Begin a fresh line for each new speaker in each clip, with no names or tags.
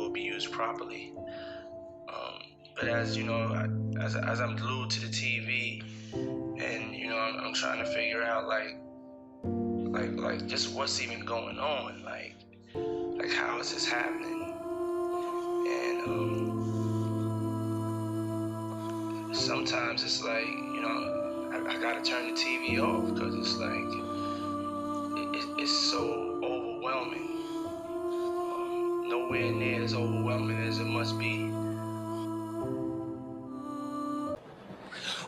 will be used properly. But as you know, as I'm glued to the TV, and you know, I'm trying to figure out like just what's even going on, like how is this happening? And sometimes it's like, you know, I gotta turn the TV off because it's like it's so overwhelming. Nowhere near as overwhelming as it must be.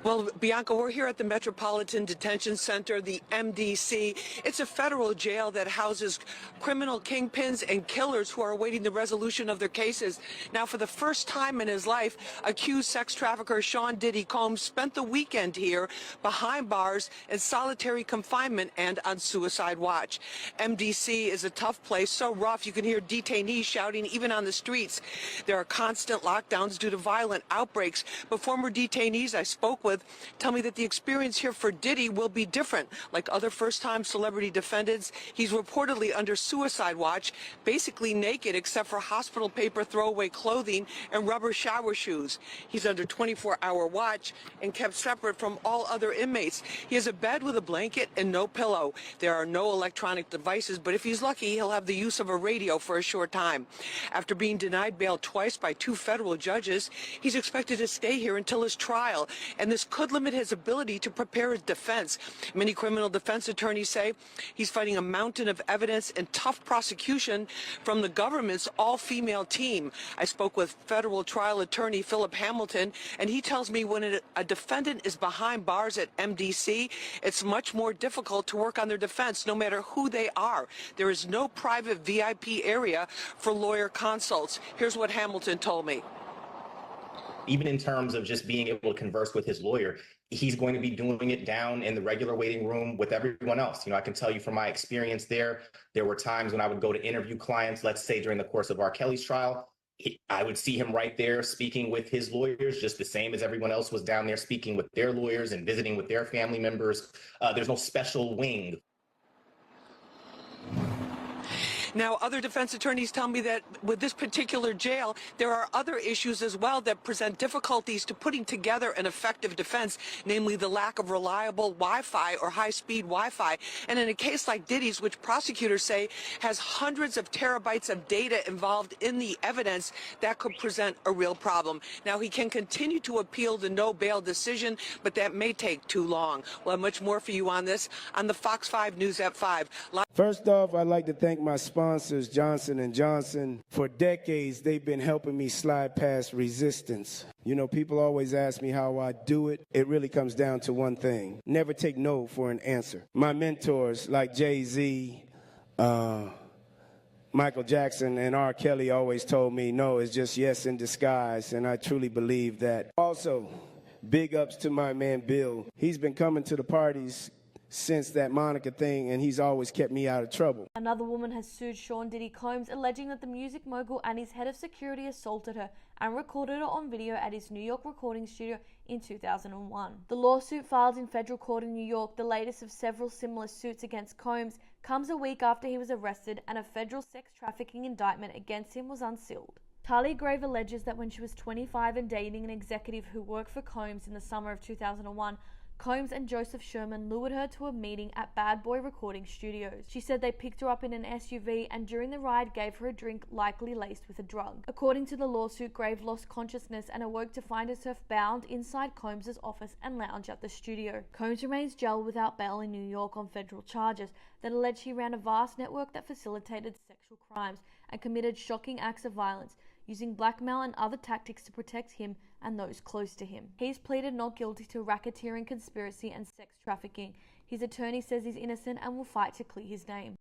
Well, Bianca, we're here at the Metropolitan Detention Center, the MDC. It's a federal jail that houses criminal kingpins and killers who are awaiting the resolution of their cases. Now, for the first time in his life, accused sex trafficker Sean Diddy Combs spent the weekend here behind bars in solitary confinement and on suicide watch. MDC is a tough place, so rough you can hear detainees shouting even on the streets. There are constant lockdowns due to violent outbreaks, but former detainees I spoke with tell me that the experience here for Diddy will be different. Like other first-time celebrity defendants, he's reportedly under suicide watch, basically naked except for hospital paper, throwaway clothing, and rubber shower shoes. He's under 24-hour watch and kept separate from all other inmates. He has a bed with a blanket and no pillow. There are no electronic devices, but if he's lucky, he'll have the use of a radio for a short time. After being denied bail twice by 2 federal judges, he's expected to stay here until his trial, and this could limit his ability to prepare his defense. Many criminal defense attorneys say he's fighting a mountain of evidence and tough prosecution from the government's all-female team. I spoke with federal trial attorney Philip Hamilton, and he tells me when a defendant is behind bars at MDC, it's much more difficult to work on their defense, no matter who they are. There is no private VIP area for lawyer consults. Here's what Hamilton told me.
Even in terms of just being able to converse with his lawyer, he's going to be doing it down in the regular waiting room with everyone else. You know, I can tell you from my experience there were times when I would go to interview clients, let's say during the course of R. Kelly's trial, I would see him right there speaking with his lawyers, just the same as everyone else was down there speaking with their lawyers and visiting with their family members. There's no special wing.
Now, other defense attorneys tell me that with this particular jail, there are other issues as well that present difficulties to putting together an effective defense, namely the lack of reliable Wi-Fi or high-speed Wi-Fi. And in a case like Diddy's, which prosecutors say has hundreds of terabytes of data involved in the evidence, that could present a real problem. Now, he can continue to appeal the no bail decision, but that may take too long. We'll have much more for you on this on the Fox 5 News at 5.
First off, I'd like to thank my sponsors, Johnson & Johnson. For decades, they've been helping me slide past resistance. You know, people always ask me how I do it. It really comes down to one thing. Never take no for an answer. My mentors, like Jay-Z, Michael Jackson, and R. Kelly always told me, no, it's just yes in disguise, and I truly believe that. Also, big ups to my man Bill. He's been coming to the parties since that Monica thing, and he's always kept me out of trouble.
Another woman has sued Sean Diddy Combs, alleging that the music mogul and his head of security assaulted her and recorded her on video at his New York recording studio in 2001. The lawsuit, filed in federal court in New York, the latest of several similar suits against Combs, comes a week after he was arrested and a federal sex trafficking indictment against him was unsealed. Talia Grave alleges that when she was 25 and dating an executive who worked for Combs in the summer of 2001, Combs and Joseph Sherman lured her to a meeting at Bad Boy Recording Studios. She said they picked her up in an SUV and during the ride gave her a drink likely laced with a drug. According to the lawsuit, Grave lost consciousness and awoke to find herself bound inside Combs' office and lounge at the studio. Combs remains jailed without bail in New York on federal charges that allege he ran a vast network that facilitated sexual crimes and committed shocking acts of violence, using blackmail and other tactics to protect him and those close to him. He's pleaded not guilty to racketeering, conspiracy and sex trafficking. His attorney says he's innocent and will fight to clear his name.